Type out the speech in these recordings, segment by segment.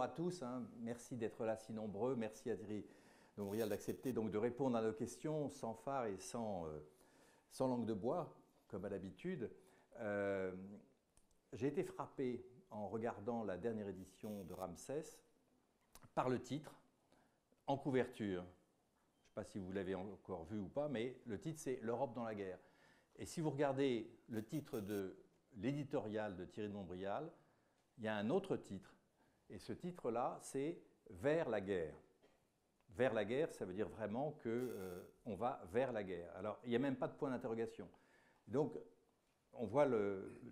à tous, hein. Merci d'être là si nombreux. Merci à Thierry Nombrial d'accepter donc de répondre à nos questions sans phare et sans langue de bois, comme à l'habitude. J'ai été frappé en regardant la dernière édition de Ramsès par le titre en couverture. Je ne sais pas si vous l'avez encore vu ou pas, mais le titre c'est L'Europe dans la guerre. Et si vous regardez le titre de l'éditorial de Thierry Nombrial, il y a un autre titre. Et ce titre-là, c'est Vers la guerre. Vers la guerre, ça veut dire vraiment qu'on va vers la guerre. Alors, il n'y a même pas de point d'interrogation. Donc, on voit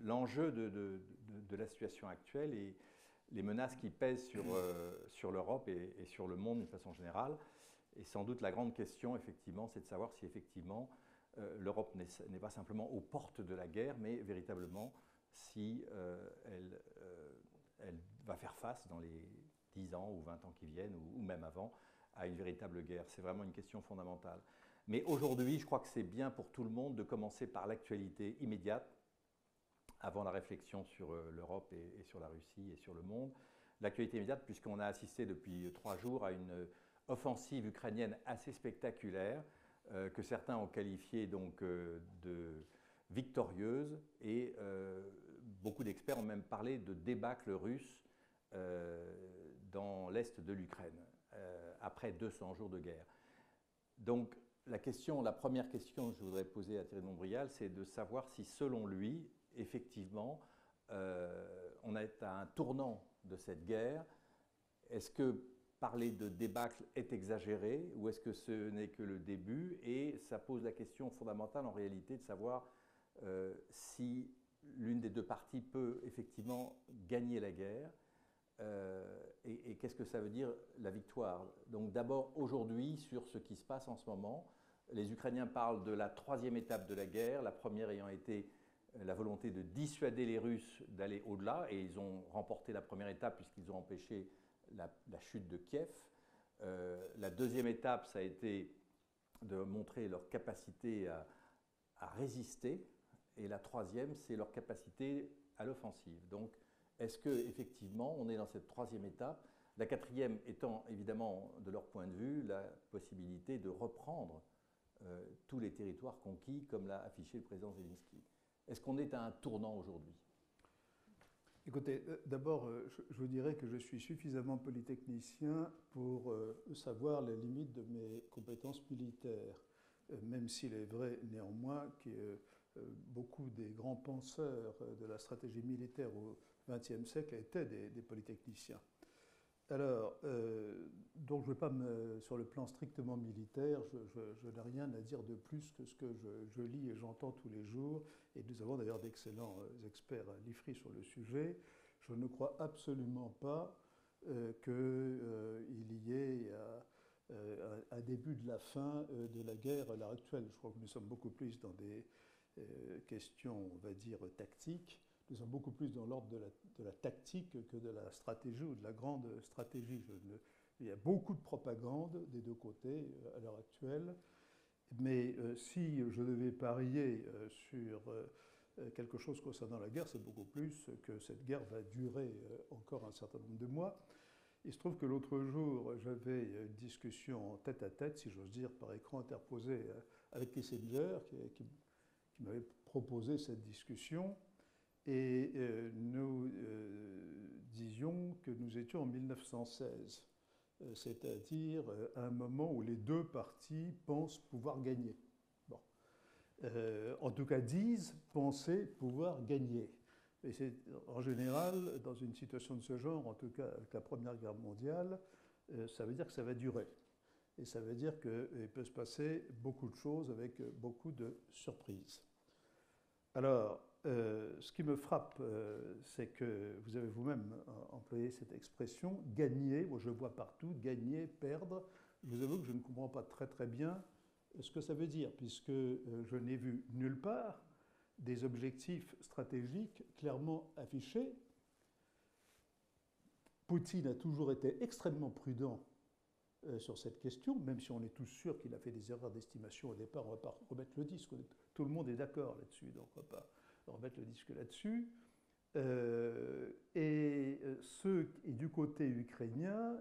l'enjeu de la situation actuelle et les menaces qui pèsent sur l'Europe et sur le monde d'une façon générale. Et sans doute la grande question, effectivement, c'est de savoir si effectivement l'Europe n'est pas simplement aux portes de la guerre, mais véritablement si elle va faire face dans les 10 ans ou 20 ans qui viennent, ou même avant, à une véritable guerre. C'est vraiment une question fondamentale. Mais aujourd'hui, je crois que c'est bien pour tout le monde de commencer par l'actualité immédiate, avant la réflexion sur l'Europe et sur la Russie et sur le monde. L'actualité immédiate, puisqu'on a assisté depuis 3 jours à une offensive ukrainienne assez spectaculaire, que certains ont qualifiée donc de victorieuse, et beaucoup d'experts ont même parlé de débâcle russe dans l'est de l'Ukraine, après 200 jours de guerre. Donc la première question que je voudrais poser à Thierry Nombrial, c'est de savoir si selon lui, effectivement, on est à un tournant de cette guerre. Est-ce que parler de débâcle est exagéré ou est-ce que ce n'est que le début? Et ça pose la question fondamentale en réalité de savoir si l'une des deux parties peut effectivement gagner la guerre et qu'est-ce que ça veut dire la victoire. Donc d'abord aujourd'hui sur ce qui se passe en ce moment, les Ukrainiens parlent de la 3e étape de la guerre, la première ayant été la volonté de dissuader les Russes d'aller au-delà, et ils ont remporté la première étape puisqu'ils ont empêché la chute de Kiev. La 2e étape, ça a été de montrer leur capacité à résister, et la 3e, c'est leur capacité à l'offensive. Donc, est-ce qu'effectivement, on est dans cette 3e étape, la 4e étant évidemment, de leur point de vue, la possibilité de reprendre tous les territoires conquis, comme l'a affiché le président Zelensky. Est-ce qu'on est à un tournant aujourd'hui ? Écoutez, d'abord, je vous dirais que je suis suffisamment polytechnicien pour savoir les limites de mes compétences militaires, même s'il est vrai néanmoins que beaucoup des grands penseurs de la stratégie militaire au XXe siècle étaient des polytechniciens. Alors, donc je ne vais pas sur le plan strictement militaire, je n'ai rien à dire de plus que ce que je lis et j'entends tous les jours, et nous avons d'ailleurs d'excellents experts à l'IFRI sur le sujet. Je ne crois absolument pas qu'il y ait un début de la fin de la guerre à l'heure actuelle. Je crois que nous sommes beaucoup plus dans des questions, on va dire, tactiques. Nous sommes beaucoup plus dans l'ordre de la tactique que de la stratégie ou de la grande stratégie. Il y a beaucoup de propagande des deux côtés à l'heure actuelle. Mais si je devais parier sur quelque chose concernant la guerre, c'est beaucoup plus que cette guerre va durer encore un certain nombre de mois. Il se trouve que l'autre jour, j'avais une discussion tête-à-tête, si j'ose dire, par écran interposé avec Kissinger, qui m'avait proposé cette discussion. Et nous disions que nous étions en 1916, c'est-à-dire à un moment où les deux parties pensent pouvoir gagner. Bon. En tout cas, disent penser pouvoir gagner. Et c'est en général, dans une situation de ce genre, en tout cas avec la Première Guerre mondiale, ça veut dire que ça va durer. Et ça veut dire qu'il peut se passer beaucoup de choses avec beaucoup de surprises. Alors, ce qui me frappe, c'est que vous avez vous-même employé cette expression, gagner, moi je vois partout, gagner, perdre. Je vous avoue que je ne comprends pas très bien ce que ça veut dire, puisque je n'ai vu nulle part des objectifs stratégiques clairement affichés. Poutine a toujours été extrêmement prudent sur cette question, même si on est tous sûrs qu'il a fait des erreurs d'estimation au départ, on ne va pas remettre le disque, tout le monde est d'accord là-dessus, donc on ne va pas remettre le disque là-dessus. Et et du côté ukrainien,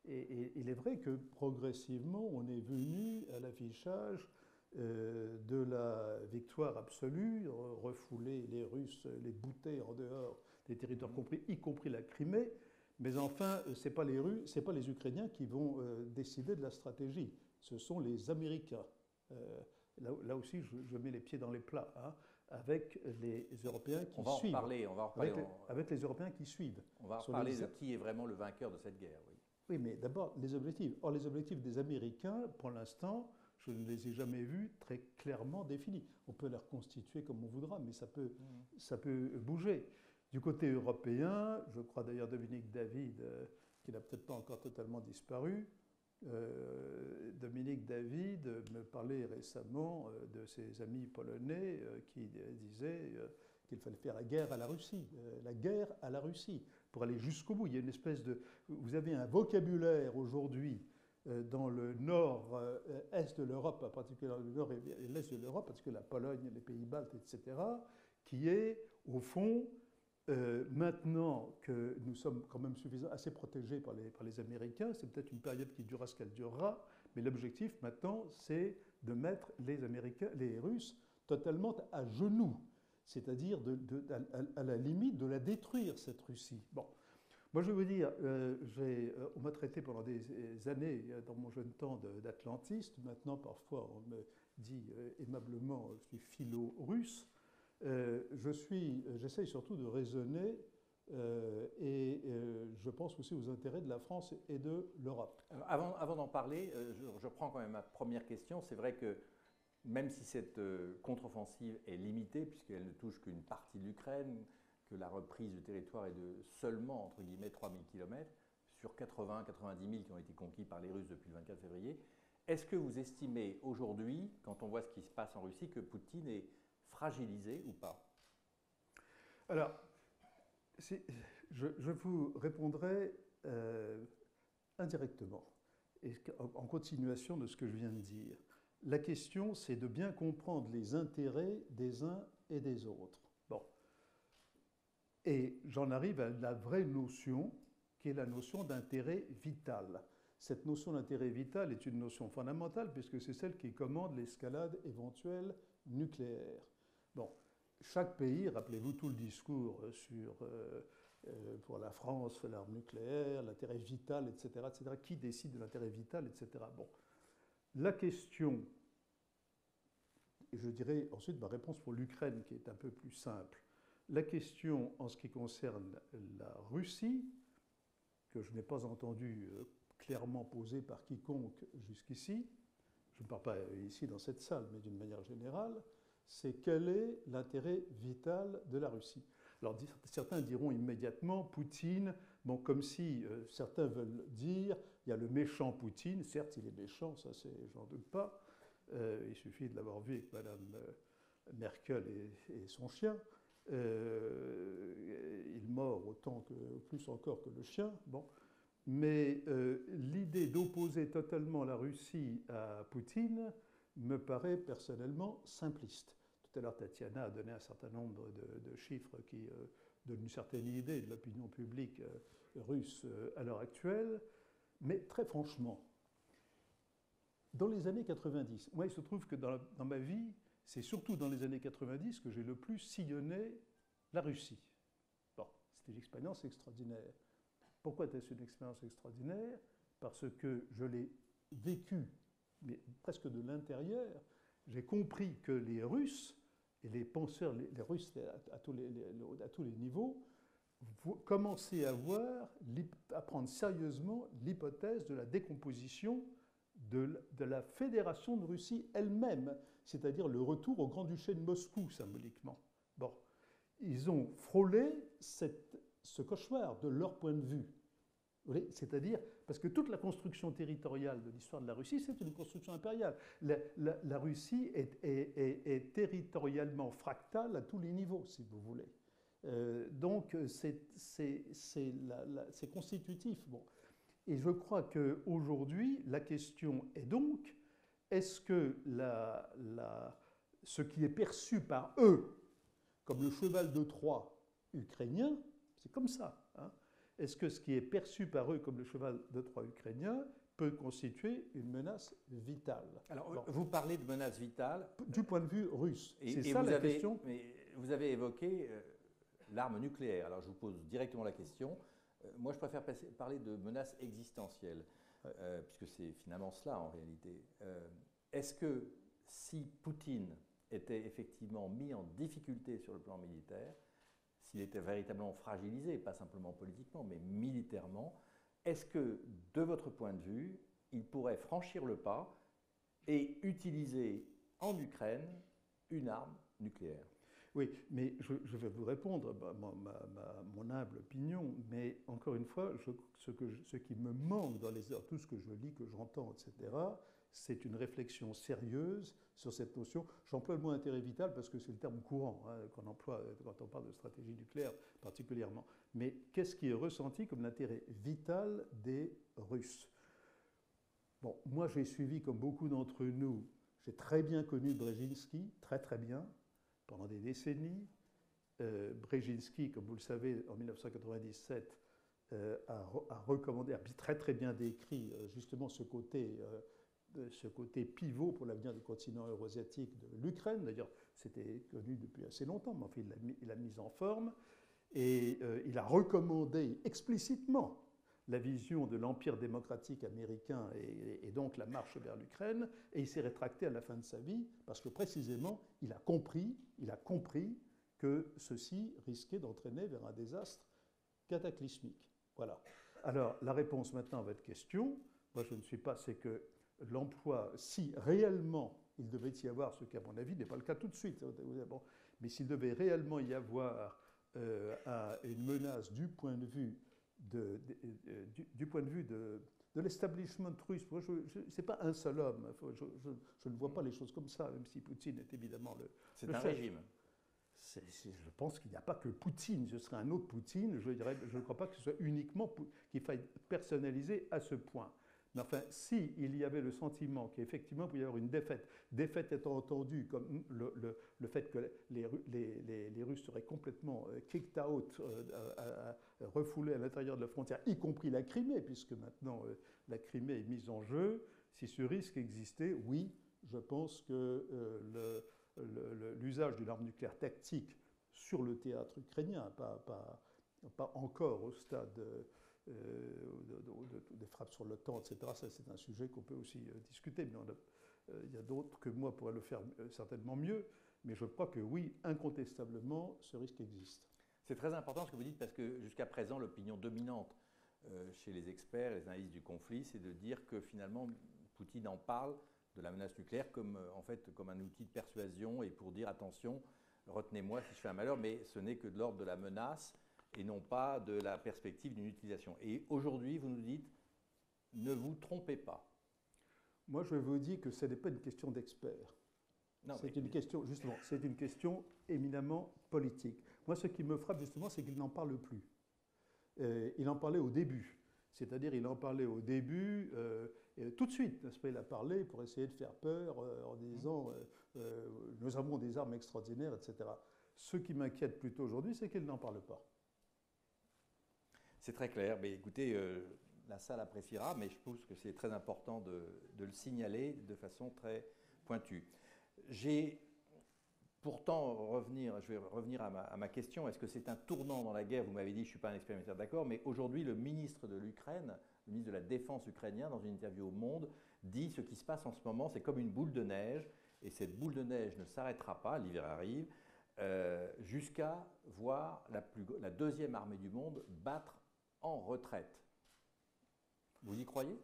il est vrai que progressivement, on est venu à l'affichage de la victoire absolue, refouler les Russes, les bouter en dehors des territoires compris, y compris la Crimée. Mais enfin, ce n'est pas les Ukrainiens qui vont décider de la stratégie, ce sont les Américains. Là aussi, je mets les pieds dans les plats, hein, avec les Européens qui suivent. On va en reparler. Avec les Européens qui suivent. On va reparler de qui est vraiment le vainqueur de cette guerre. Oui, oui, mais d'abord, les objectifs. Or, les objectifs des Américains, pour l'instant, je ne les ai jamais vus très clairement définis. On peut les reconstituer comme on voudra, mais ça peut bouger. Du côté européen, je crois d'ailleurs Dominique David, qui n'a peut-être pas encore totalement disparu, Dominique David me parlait récemment de ses amis polonais qui disaient qu'il fallait faire la guerre à la Russie. La guerre à la Russie, pour aller jusqu'au bout. Il y a une espèce de... Vous avez un vocabulaire aujourd'hui dans le nord-est de l'Europe, en particulier dans le nord et l'est de l'Europe, parce que la Pologne, les Pays-Baltes, etc., qui est, au fond, maintenant que nous sommes quand même assez protégés par les Américains, c'est peut-être une période qui durera ce qu'elle durera, mais l'objectif maintenant, c'est de mettre les Russes totalement à genoux, c'est-à-dire à la limite de la détruire, cette Russie. Bon. Moi, je vais vous dire, on m'a traité pendant des années, dans mon jeune temps, d'atlantiste. Maintenant, parfois, on me dit aimablement, je suis philo-russe. J'essaye surtout de raisonner et je pense aussi aux intérêts de la France et de l'Europe. Avant d'en parler, je prends quand même ma première question. C'est vrai que même si cette contre-offensive est limitée, puisqu'elle ne touche qu'une partie de l'Ukraine, que la reprise du territoire est de seulement, entre guillemets, 3000 km, sur 80-90 000 qui ont été conquis par les Russes depuis le 24 février, est-ce que vous estimez aujourd'hui, quand on voit ce qui se passe en Russie, que Poutine est fragilisé ou pas? Alors, je vous répondrai indirectement, et en continuation de ce que je viens de dire. La question, c'est de bien comprendre les intérêts des uns et des autres. Bon. Et j'en arrive à la vraie notion, qui est la notion d'intérêt vital. Cette notion d'intérêt vital est une notion fondamentale, puisque c'est celle qui commande l'escalade éventuelle nucléaire. Bon, chaque pays, rappelez-vous tout le discours pour la France, l'arme nucléaire, l'intérêt vital, etc., etc. Qui décide de l'intérêt vital, etc. Bon, la question, et je dirais ensuite ma réponse pour l'Ukraine, qui est un peu plus simple. La question en ce qui concerne la Russie, que je n'ai pas entendu clairement posée par quiconque jusqu'ici, je ne parle pas ici dans cette salle, mais d'une manière générale, c'est quel est l'intérêt vital de la Russie. Alors certains diront immédiatement Poutine, bon, comme si certains veulent dire il y a le méchant Poutine, certes il est méchant, ça j'en doute pas, il suffit de l'avoir vu avec Madame Merkel et son chien, il mord autant que, plus encore que le chien, bon. Mais l'idée d'opposer totalement la Russie à Poutine me paraît personnellement simpliste. Tout à l'heure, Tatiana a donné un certain nombre de chiffres qui donnent une certaine idée de l'opinion publique russe à l'heure actuelle. Mais très franchement, dans les années 90, moi il se trouve que dans ma vie, c'est surtout dans les années 90 que j'ai le plus sillonné la Russie. Bon, c'était une expérience extraordinaire. Pourquoi était-ce une expérience extraordinaire? Parce que je l'ai vécue, mais presque de l'intérieur. J'ai compris que les Russes et les penseurs, les Russes à tous les niveaux, commençaient à prendre sérieusement l'hypothèse de la décomposition de la Fédération de Russie elle-même, c'est-à-dire le retour au Grand-Duché de Moscou, symboliquement. Bon, ils ont frôlé ce cauchemar de leur point de vue. C'est-à-dire, parce que toute la construction territoriale de l'histoire de la Russie, c'est une construction impériale. La Russie est territorialement fractale à tous les niveaux, si vous voulez. Donc, c'est constitutif. Bon. Et je crois qu'aujourd'hui, la question est donc, est-ce que ce qui est perçu par eux comme le cheval de Troie ukrainien, c'est comme ça, hein, est-ce que ce qui est perçu par eux comme le cheval de Troie ukrainien peut constituer une menace vitale? Alors, vous parlez de menace vitale. Du point de vue russe. C'est ça la question. Mais vous avez évoqué l'arme nucléaire. Alors, je vous pose directement la question. Moi, je préfère parler de menace existentielle, puisque c'est finalement cela en réalité. Est-ce que si Poutine était effectivement mis en difficulté sur le plan militaire, s'il était véritablement fragilisé, pas simplement politiquement, mais militairement, est-ce que, de votre point de vue, il pourrait franchir le pas et utiliser en Ukraine une arme nucléaire? Oui, mais je vais vous répondre, mon humble opinion, mais encore une fois, ce qui me manque dans tout ce que je lis, que j'entends, etc., c'est une réflexion sérieuse sur cette notion. J'emploie le mot intérêt vital parce que c'est le terme courant qu'on emploie quand on parle de stratégie nucléaire particulièrement. Mais qu'est-ce qui est ressenti comme l'intérêt vital des Russes? Bon, moi j'ai suivi, comme beaucoup d'entre nous, j'ai très bien connu Brzezinski, très très bien, pendant des décennies. Brzezinski, comme vous le savez, en 1997, a recommandé, a très très bien décrit justement ce côté pivot pour l'avenir du continent eurasiatique de l'Ukraine. D'ailleurs, c'était connu depuis assez longtemps, mais enfin, il l'a mis en forme. Et il a recommandé explicitement la vision de l'empire démocratique américain et donc la marche vers l'Ukraine. Et il s'est rétracté à la fin de sa vie parce que précisément, il a compris que ceci risquait d'entraîner vers un désastre cataclysmique. Voilà. Alors, la réponse maintenant à votre question, moi je ne suis pas, c'est que l'emploi, si réellement il devait y avoir, ce qui à mon avis n'est pas le cas tout de suite, bon, mais s'il devait réellement y avoir une menace du point de vue de l'establishment russe, ce n'est pas un seul homme, je ne vois pas les choses comme ça, même si Poutine est évidemment c'est un régime. Je pense qu'il n'y a pas que Poutine, ce serait un autre Poutine, je ne crois pas que ce soit uniquement qu'il faille personnaliser à ce point. Mais enfin, s'il y avait le sentiment qu'effectivement il pouvait y avoir une défaite étant entendue comme le fait que les Russes seraient complètement kicked out, refoulés à l'intérieur de la frontière, y compris la Crimée, puisque maintenant la Crimée est mise en jeu, si ce risque existait, oui, je pense que l'usage d'une arme nucléaire tactique sur le théâtre ukrainien, pas encore au stade des frappes sur l'OTAN, etc. Ça, c'est un sujet qu'on peut aussi discuter, mais il y a d'autres que moi pourraient le faire certainement mieux, mais je crois que oui, incontestablement, ce risque existe. C'est très important ce que vous dites, parce que jusqu'à présent, l'opinion dominante chez les experts, les analystes du conflit, c'est de dire que finalement, Poutine en parle de la menace nucléaire comme un outil de persuasion et pour dire attention, retenez-moi si je fais un malheur, mais ce n'est que de l'ordre de la menace et non pas de la perspective d'une utilisation. Et aujourd'hui, vous nous dites, ne vous trompez pas. Moi, je vous dis que ce n'est pas une question d'experts. C'est une question, justement, c'est une question éminemment politique. Moi, ce qui me frappe, justement, c'est qu'il n'en parle plus. Il en parlait au début. C'est-à-dire, il en parlait au début, tout de suite, n'est-ce pas? Il a parlé pour essayer de faire peur en disant nous avons des armes extraordinaires, etc. Ce qui m'inquiète plutôt aujourd'hui, c'est qu'il n'en parle pas. C'est très clair. Mais écoutez, la salle appréciera, mais je pense que c'est très important de le signaler de façon très pointue. Pourtant, je vais revenir à ma question. Est-ce que c'est un tournant dans la guerre? Vous m'avez dit, je ne suis pas un expert militaire, d'accord, mais aujourd'hui, le ministre de l'Ukraine, le ministre de la Défense ukrainien, dans une interview au Monde, dit ce qui se passe en ce moment, c'est comme une boule de neige, et cette boule de neige ne s'arrêtera pas, l'hiver arrive, jusqu'à voir la deuxième armée du monde battre en retraite. Vous y croyez?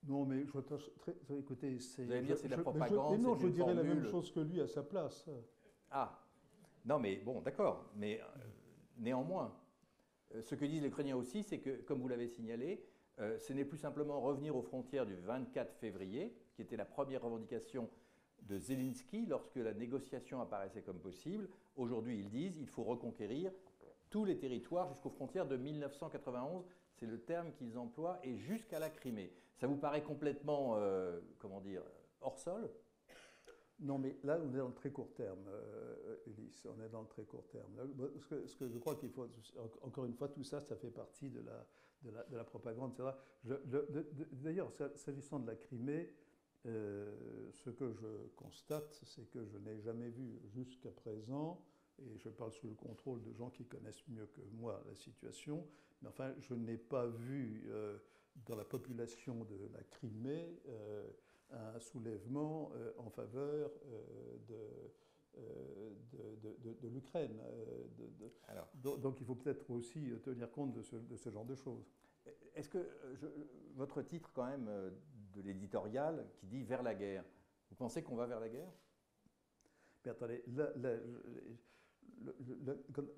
Non, mais écoutez, vous allez me dire c'est de la propagande. Non, je dirais la même chose que lui à sa place. Ah, non, mais bon, d'accord. Mais néanmoins, ce que disent les Ukrainiens aussi, c'est que, comme vous l'avez signalé, ce n'est plus simplement revenir aux frontières du 24 février, qui était la première revendication de Zelensky lorsque la négociation apparaissait comme possible. Aujourd'hui, ils disent qu'il faut reconquérir tous les territoires jusqu'aux frontières de 1991. C'est le terme qu'ils emploient, et jusqu'à la Crimée. Ça vous paraît complètement, hors sol? Non, mais là, on est dans le très court terme, Ulysse, on est dans le très court terme. Ce que je crois qu'il faut, encore une fois, tout ça, ça fait partie de la propagande, etc. D'ailleurs, s'agissant de la Crimée, ce que je constate, c'est que je n'ai jamais vu jusqu'à présent, et je parle sous le contrôle de gens qui connaissent mieux que moi la situation, mais enfin, je n'ai pas vu dans la population de la Crimée un soulèvement en faveur de l'Ukraine. Donc il faut peut-être aussi tenir compte de ce genre de choses. Est-ce que votre titre quand même de l'éditorial qui dit « Vers la guerre », vous pensez qu'on va vers la guerre? Mais attendez,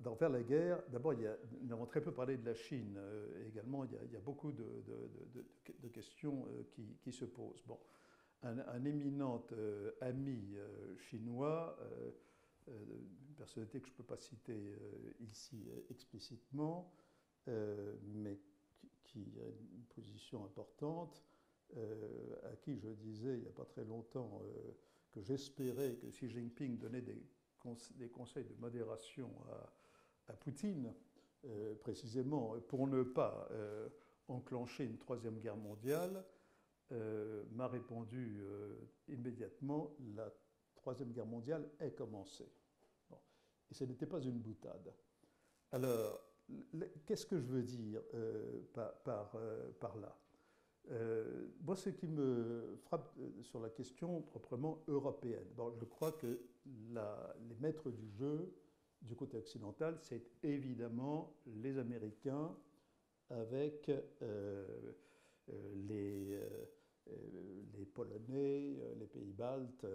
dans Vers la guerre, d'abord, nous avons très peu parlé de la Chine. Également, il y a beaucoup de questions qui se posent. Bon, un éminent ami chinois, une personnalité que je ne peux pas citer ici explicitement, mais qui a une position importante, à qui je disais il n'y a pas très longtemps que j'espérais que Xi Jinping donnait des conseils de modération à Poutine, précisément pour ne pas enclencher une troisième guerre mondiale, m'a répondu immédiatement, la troisième guerre mondiale est commencée. Bon. Et ce n'était pas une boutade. Alors, qu'est-ce que je veux dire par là? Moi, ce qui me frappe sur la question proprement européenne, bon, je crois que les maîtres du jeu du côté occidental, c'est évidemment les Américains avec les Polonais, les pays baltes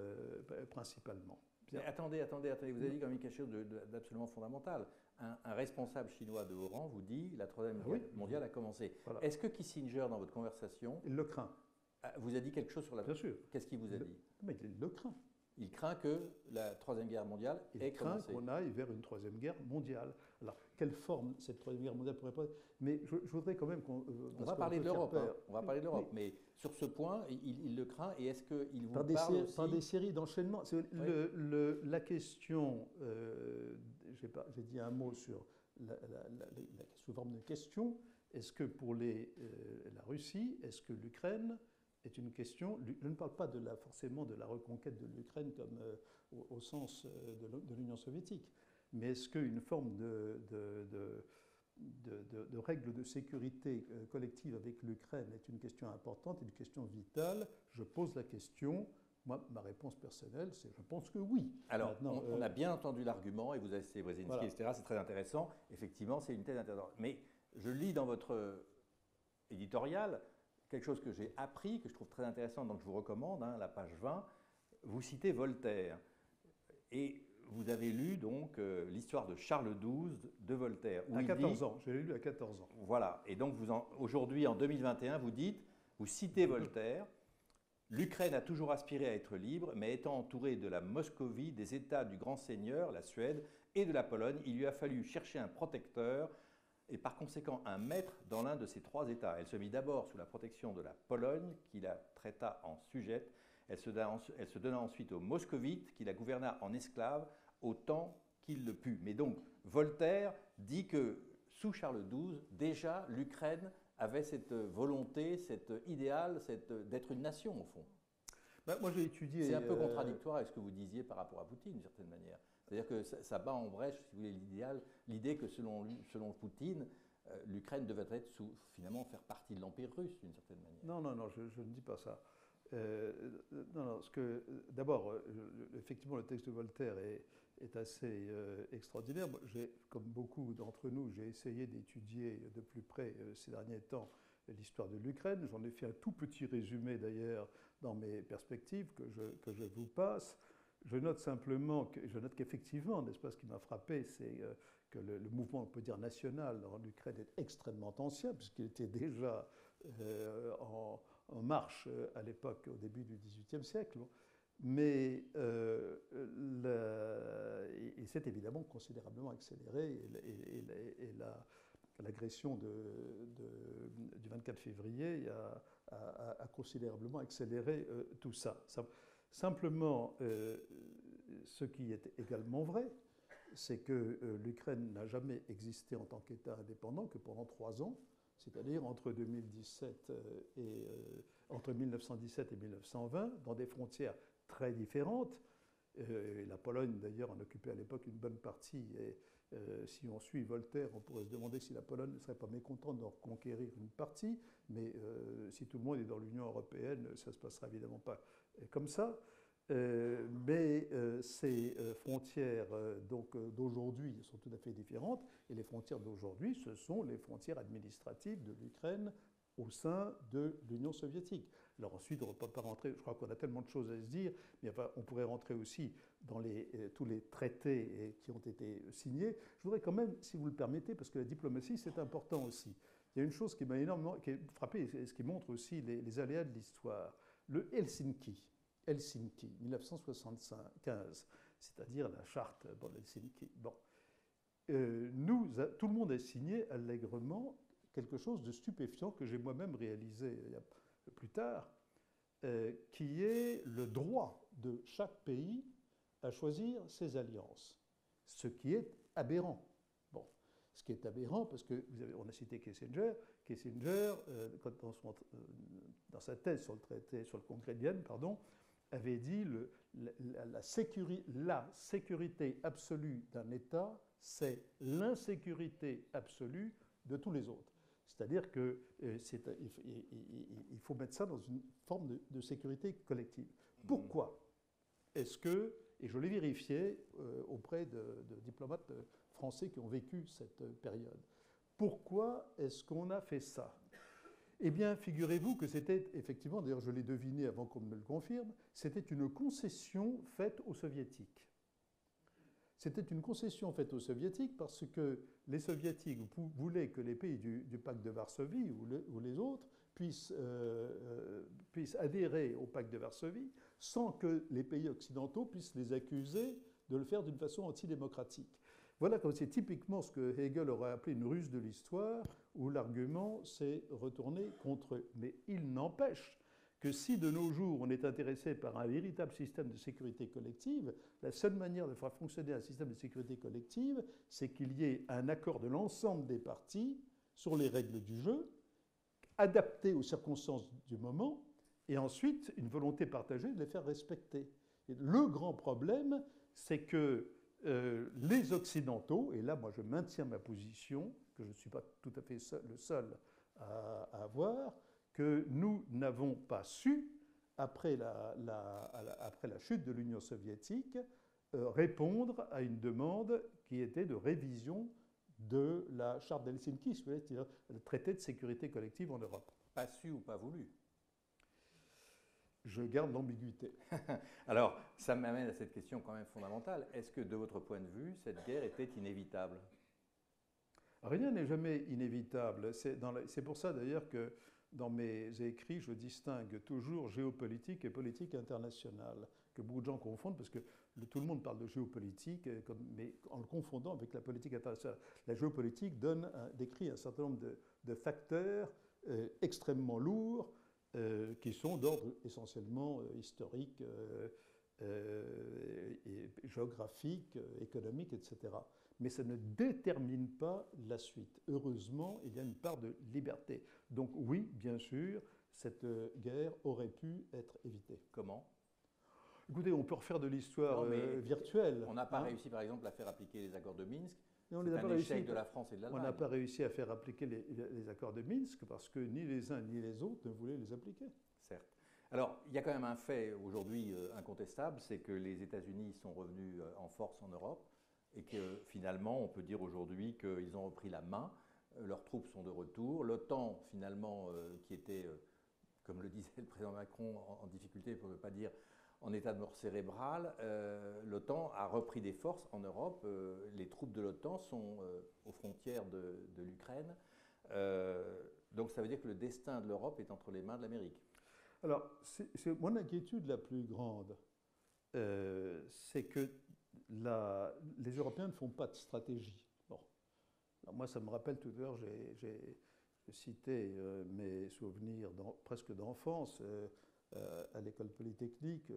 principalement. Mais attendez, vous avez dit quand même quelque chose d'absolument fondamental. Un responsable chinois de haut rang vous dit la Troisième Guerre mondiale a commencé. Voilà. Est-ce que Kissinger, dans votre conversation, il le craint, vous a dit quelque chose sur la... Bien sûr. Qu'est-ce qu'il vous a dit? Mais il le craint. Il craint que la Troisième Guerre mondiale ait commencé. Il craint qu'on aille vers une Troisième Guerre mondiale. Alors, quelle forme cette Troisième Guerre mondiale pourrait prendre? Mais je voudrais quand même qu'on... On va parler de l'Europe, on va parler de l'Europe, mais sur ce point, il le craint, et est-ce qu'il vous parle aussi... Par des séries d'enchaînements. La question, j'ai dit un mot sur sous forme de question, est-ce que pour la Russie, est-ce que l'Ukraine est une question, je ne parle pas forcément de la reconquête de l'Ukraine comme au sens de l'Union soviétique, mais est-ce qu'une forme de règles de sécurité collective avec l'Ukraine est une question importante, une question vitale? Je pose la question. Moi, ma réponse personnelle, c'est je pense que oui. Alors, maintenant, on a bien entendu l'argument, et vous avez cité Brzezinski, voilà. Etc., c'est très intéressant. Effectivement, c'est une thèse intéressante. Mais je lis dans votre éditorial quelque chose que j'ai appris, que je trouve très intéressant, donc je vous recommande, la page 20, vous citez Voltaire. Et vous avez lu donc l'histoire de Charles XII de Voltaire. À 14 ans, je l'ai lu à 14 ans. Voilà, et donc aujourd'hui, en 2021, vous citez Voltaire. L'Ukraine a toujours aspiré à être libre, mais étant entourée de la Moscovie, des États du Grand Seigneur, la Suède, et de la Pologne, il lui a fallu chercher un protecteur et par conséquent un maître dans l'un de ces trois États. Elle se mit d'abord sous la protection de la Pologne, qui la traita en sujette. Elle se donna ensuite aux Moscovites, qui la gouverna en esclave autant qu'il le put. Mais donc, Voltaire dit que sous Charles XII, déjà, l'Ukraine avait cette volonté, cet idéal d'être une nation, au fond. Ben, moi, j'ai étudié... C'est un peu contradictoire avec ce que vous disiez par rapport à Poutine, d'une certaine manière. C'est-à-dire que ça bat en brèche, si vous voulez, l'idée que selon Poutine, l'Ukraine devait être finalement faire partie de l'Empire russe, d'une certaine manière. Non, je ne dis pas ça. D'abord, effectivement, le texte de Voltaire est assez extraordinaire. Comme beaucoup d'entre nous, j'ai essayé d'étudier de plus près ces derniers temps l'histoire de l'Ukraine. J'en ai fait un tout petit résumé d'ailleurs dans mes perspectives que je vous passe. Je note simplement, qu'effectivement, n'est-ce pas, ce qui m'a frappé, c'est que le mouvement, on peut dire, national en Ukraine est extrêmement ancien, puisqu'il était déjà en marche à l'époque, au début du XVIIIe siècle. Mais il s'est évidemment considérablement accéléré, et l'agression du 24 février a considérablement accéléré tout ça. Simplement, ce qui est également vrai, c'est que l'Ukraine n'a jamais existé en tant qu'État indépendant que pendant 3 ans, c'est-à-dire entre 2017 entre 1917 et 1920, dans des frontières très différentes. La Pologne, d'ailleurs, en occupait à l'époque une bonne partie. Et si on suit Voltaire, on pourrait se demander si la Pologne ne serait pas mécontente d'en reconquérir une partie. Mais si tout le monde est dans l'Union européenne, ça ne se passera évidemment pas comme ça. Mais ces frontières d'aujourd'hui sont tout à fait différentes. Et les frontières d'aujourd'hui, ce sont les frontières administratives de l'Ukraine au sein de l'Union soviétique. Alors ensuite, on ne va pas rentrer, je crois qu'on a tellement de choses à se dire, mais enfin, on pourrait rentrer aussi dans tous les traités qui ont été signés. Je voudrais quand même, si vous le permettez, parce que la diplomatie, c'est important aussi. Il y a une chose qui m'a énormément frappé, et ce qui montre aussi les aléas de l'histoire. Le Helsinki, 1975, c'est-à-dire la charte d'Helsinki. Bon. Tout le monde a signé allègrement quelque chose de stupéfiant que j'ai moi-même réalisé plus tard, qui est le droit de chaque pays à choisir ses alliances, ce qui est aberrant. Bon, ce qui est aberrant parce que on a cité Kissinger, dans sa thèse sur le congrès de Vienne, avait dit la sécurité absolue d'un État, c'est l'insécurité absolue de tous les autres. C'est-à-dire qu'il faut mettre ça dans une forme de sécurité collective. Pourquoi est-ce que, et je l'ai vérifié auprès de diplomates français qui ont vécu cette période, pourquoi est-ce qu'on a fait ça? Eh bien, figurez-vous que c'était effectivement, d'ailleurs je l'ai deviné avant qu'on me le confirme, c'était une concession faite aux Soviétiques. C'était une concession faite aux Soviétiques parce que les Soviétiques voulaient que les pays du pacte de Varsovie ou les autres puissent adhérer au pacte de Varsovie sans que les pays occidentaux puissent les accuser de le faire d'une façon antidémocratique. Voilà comme c'est typiquement ce que Hegel aurait appelé une ruse de l'histoire, où l'argument s'est retourné contre eux. Mais il n'empêche que si de nos jours on est intéressé par un véritable système de sécurité collective, la seule manière de faire fonctionner un système de sécurité collective, c'est qu'il y ait un accord de l'ensemble des parties sur les règles du jeu, adaptées aux circonstances du moment, et ensuite une volonté partagée de les faire respecter. Et le grand problème, c'est que les Occidentaux, et là moi je maintiens ma position, que je ne suis pas tout à fait le seul à avoir, que nous n'avons pas su, après la chute de l'Union soviétique, répondre à une demande qui était de révision de la charte d'Helsinki, c'est-à-dire le traité de sécurité collective en Europe. Pas su ou pas voulu? Je garde l'ambiguïté. Alors, ça m'amène à cette question quand même fondamentale. Est-ce que, de votre point de vue, cette guerre était inévitable? Rien n'est jamais inévitable. C'est pour ça d'ailleurs que dans mes écrits, je distingue toujours géopolitique et politique internationale, que beaucoup de gens confondent parce que tout le monde parle de géopolitique, mais en le confondant avec la politique internationale. La géopolitique décrit un certain nombre de facteurs extrêmement lourds qui sont d'ordre essentiellement historique, géographique, économique, etc. Mais ça ne détermine pas la suite. Heureusement, il y a une part de liberté. Donc oui, bien sûr, cette guerre aurait pu être évitée. Comment? Écoutez, on peut refaire de l'histoire virtuelle. On n'a pas réussi, par exemple, à faire appliquer les accords de Minsk. C'est un échec de la France et de l'Allemagne. On n'a pas réussi à faire appliquer les accords de Minsk parce que ni les uns ni les autres ne voulaient les appliquer. Certes. Alors, il y a quand même un fait aujourd'hui incontestable, c'est que les États-Unis sont revenus en force en Europe et que finalement, on peut dire aujourd'hui qu'ils ont repris la main, leurs troupes sont de retour, l'OTAN finalement, qui était, comme le disait le président Macron, en difficulté, pour ne pas dire en état de mort cérébrale, l'OTAN a repris des forces en Europe, les troupes de l'OTAN sont aux frontières de l'Ukraine, donc ça veut dire que le destin de l'Europe est entre les mains de l'Amérique. Alors, c'est mon inquiétude la plus grande, c'est que les Européens ne font pas de stratégie. Bon. Alors moi, ça me rappelle tout à l'heure, j'ai cité mes souvenirs presque d'enfance. à l'école polytechnique,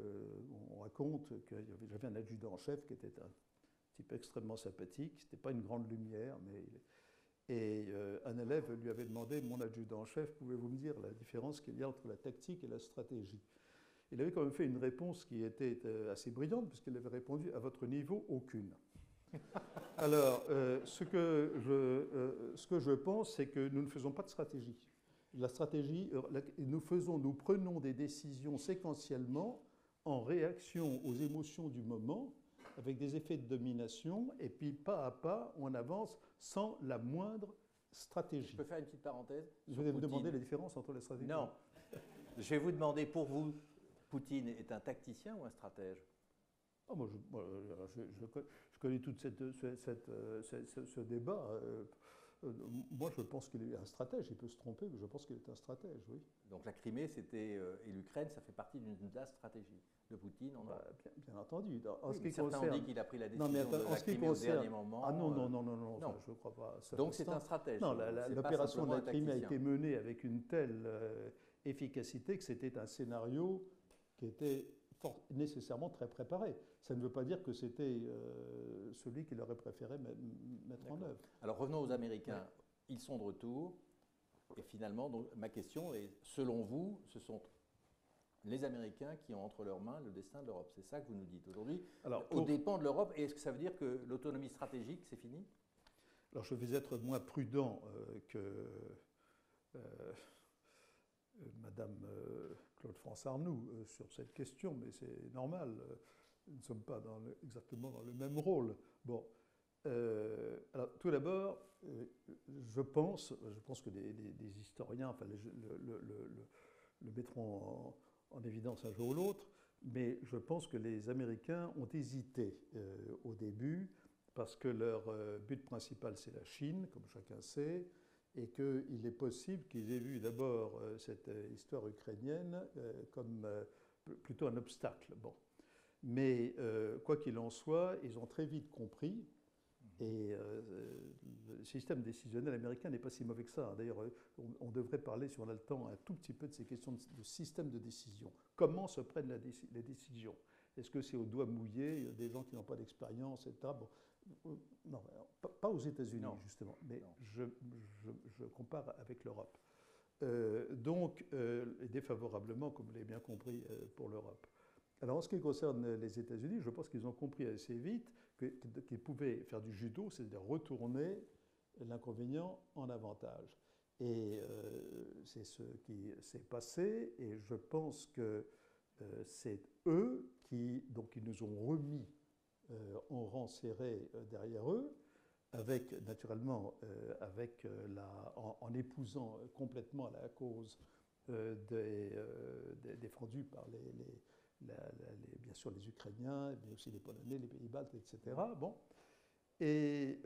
on raconte que j'avais un adjudant en chef qui était un type extrêmement sympathique. C'était pas une grande lumière, et un élève lui avait demandé, mon adjudant en chef, pouvez-vous me dire la différence qu'il y a entre la tactique et la stratégie? Il avait quand même fait une réponse qui était assez brillante, puisqu'il avait répondu, à votre niveau, aucune. Alors, ce que je pense, c'est que nous ne faisons pas de stratégie. La stratégie, nous prenons des décisions séquentiellement en réaction aux émotions du moment, avec des effets de domination, et puis pas à pas, on avance sans la moindre stratégie. Je peux faire une petite parenthèse? Je vais vous demander la différence entre les stratégies. Non. Je vais vous demander, pour vous, Poutine est un tacticien ou un stratège? Oh, je connais tout ce débat. Moi, je pense qu'il est un stratège. Il peut se tromper, mais je pense qu'il est un stratège, oui. Donc la Crimée, et l'Ukraine, ça fait partie d'une stratégie de Poutine. Bien entendu. Certains ont dit qu'il a pris la décision de la Crimée au dernier moment. Ah non, je ne crois pas. Donc c'est un stratège. Non, l'opération de la Crimée a été menée avec une telle efficacité que c'était un scénario qui était nécessairement très préparé. Ça ne veut pas dire que c'était celui qu'il aurait préféré mettre en œuvre. Alors revenons aux Américains. Ouais. Ils sont de retour. Et finalement, donc, ma question est, selon vous, ce sont les Américains qui ont entre leurs mains le destin de l'Europe. C'est ça que vous nous dites aujourd'hui. Aux dépens de l'Europe. Et est-ce que ça veut dire que l'autonomie stratégique, c'est fini? Alors je vais être moins prudent que Madame Claude France Arnoux sur cette question, mais c'est normal. Nous ne sommes pas exactement dans le même rôle. Bon, alors tout d'abord, je pense que des historiens, enfin, le mettront en évidence un jour ou l'autre, mais je pense que les Américains ont hésité au début parce que leur but principal c'est la Chine, comme chacun sait, et qu'il est possible qu'ils aient vu d'abord cette histoire ukrainienne comme plutôt un obstacle. Bon. Mais quoi qu'il en soit, ils ont très vite compris, et le système décisionnel américain n'est pas si mauvais que ça. D'ailleurs, on devrait parler, si on a le temps, un tout petit peu de ces questions de système de décision. Comment se prennent les décisions? Est-ce que c'est au doigt mouillé? Il y a des gens qui n'ont pas d'expérience, etc. Bon. Non, pas aux États-Unis, justement, mais je compare avec l'Europe. Donc, défavorablement, comme vous l'avez bien compris, pour l'Europe. Alors, en ce qui concerne les États-Unis, je pense qu'ils ont compris assez vite qu'ils pouvaient faire du judo, c'est-à-dire retourner l'inconvénient en avantage. Et c'est ce qui s'est passé, et je pense que c'est eux qui ils nous ont remis en rang serré derrière eux, avec naturellement en épousant complètement la cause défendue par bien sûr les Ukrainiens, mais aussi les Polonais, les Pays-Baltes, etc. Bon. Et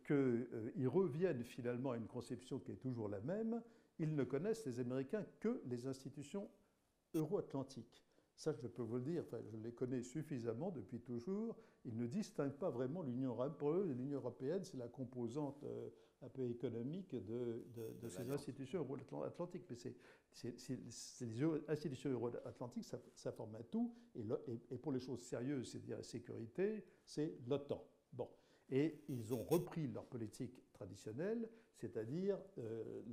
qu'ils reviennent finalement à une conception qui est toujours la même. Ils ne connaissent, les Américains, que les institutions euro-atlantiques. Ça, je peux vous le dire, enfin, je les connais suffisamment depuis toujours. Ils ne distinguent pas vraiment l'Union européenne. Pour eux, l'Union européenne, c'est la composante un peu économique de ces institutions euro-atlantiques. Mais les institutions euro-atlantiques, ça forme un tout. Et pour les choses sérieuses, c'est-à-dire la sécurité, c'est l'OTAN. Bon. Et ils ont repris leur politique traditionnelle, c'est-à-dire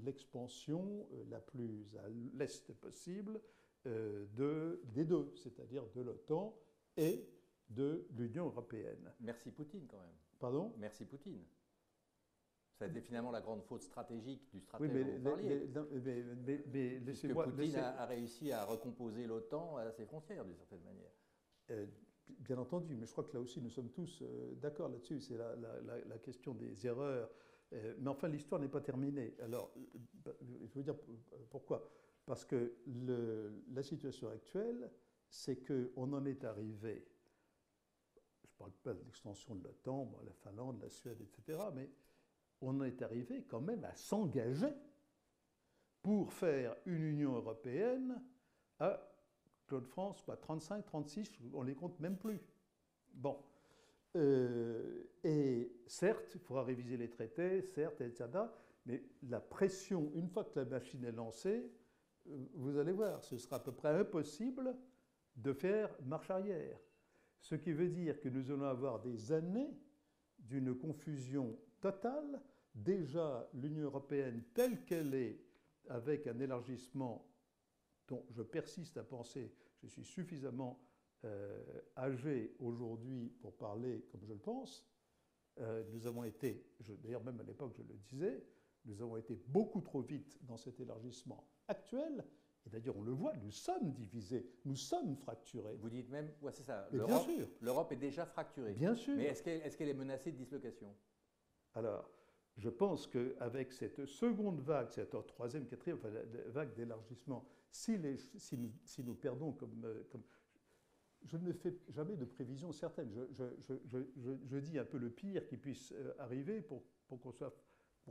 l'expansion la plus à l'est possible des deux, c'est-à-dire de l'OTAN et de l'Union européenne. Merci Poutine quand même. Pardon? Merci Poutine. Ça a été finalement la grande faute stratégique du stratège dont vous parliez. Mais laissez-moi... Poutine a réussi à recomposer l'OTAN à ses frontières, d'une certaine manière. Bien entendu, mais je crois que là aussi nous sommes tous d'accord là-dessus. C'est la question des erreurs. Mais enfin, l'histoire n'est pas terminée. Alors, je veux dire pourquoi? Parce que la situation actuelle, c'est qu'on en est arrivé, je ne parle pas de l'extension de l'OTAN, la Finlande, la Suède, etc., mais on en est arrivé quand même à s'engager pour faire une Union européenne à Claude France, 35, 36, on ne les compte même plus. Bon. Et certes, il faudra réviser les traités, certes, etc., mais la pression, une fois que la machine est lancée, vous allez voir, ce sera à peu près impossible de faire marche arrière. Ce qui veut dire que nous allons avoir des années d'une confusion totale. Déjà, l'Union européenne telle qu'elle est, avec un élargissement dont je persiste à penser, je suis suffisamment âgé aujourd'hui pour parler comme je le pense. Nous avons été, d'ailleurs même à l'époque je le disais, nous avons été beaucoup trop vite dans cet élargissement actuel. Et d'ailleurs, on le voit, nous sommes divisés, nous sommes fracturés. Vous dites même, ouais, c'est ça, bien sûr. L'Europe est déjà fracturée. Bien sûr. Mais est-ce qu'elle est menacée de dislocation? Alors, je pense qu'avec cette seconde vague, cette troisième, quatrième vague d'élargissement, si nous perdons comme je ne fais jamais de prévision certaine, je dis un peu le pire qui puisse arriver pour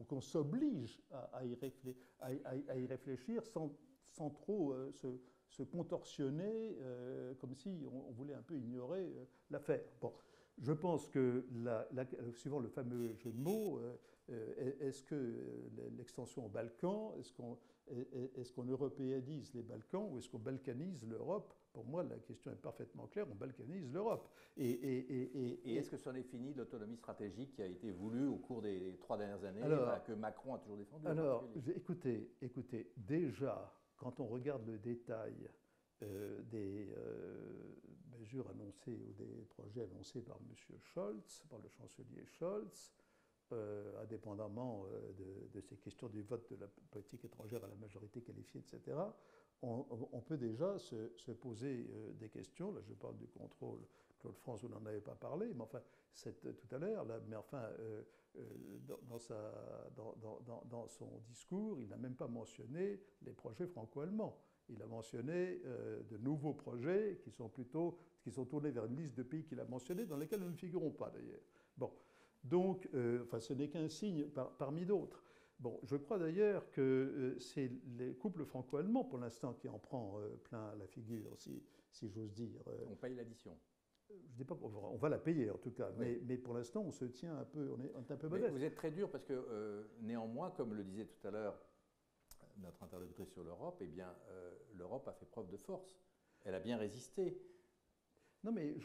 qu'on s'oblige à y réfléchir sans trop se contorsionner, comme si on voulait un peu ignorer l'affaire. Bon, je pense que, suivant le fameux jeu de mots, est-ce que l'extension aux Balkans, est-ce qu'on européanise les Balkans ou est-ce qu'on balkanise l'Europe? Pour moi, la question est parfaitement claire, on balkanise l'Europe. Et est-ce que c'en est fini de l'autonomie stratégique qui a été voulue au cours des 3 dernières années, que Macron a toujours défendue? Alors, écoutez, déjà, quand on regarde le détail des mesures annoncées ou des projets annoncés par M. Scholz, par le chancelier Scholz, indépendamment de ces questions du vote de la politique étrangère à la majorité qualifiée, etc., on peut déjà se poser des questions. Là, je parle du contrôle. Claude France, vous n'en avez pas parlé, mais enfin, tout à l'heure, mais enfin, dans son discours, il n'a même pas mentionné les projets franco-allemands. Il a mentionné de nouveaux projets qui sont tournés vers une liste de pays qu'il a mentionnés, dans lesquels nous ne figurons pas d'ailleurs. Bon, donc, enfin, ce n'est qu'un signe parmi d'autres. Bon, je crois d'ailleurs que c'est les couples franco-allemands, pour l'instant, qui en prend plein la figure, si j'ose dire. On paye l'addition. Je ne dis pas qu'on va la payer, en tout cas, oui. mais pour l'instant, on se tient un peu, on est un peu modeste. Vous êtes très dur parce que, néanmoins, comme le disait tout à l'heure notre interlocutrice sur l'Europe, eh bien, l'Europe a fait preuve de force. Elle a bien résisté. Non, mais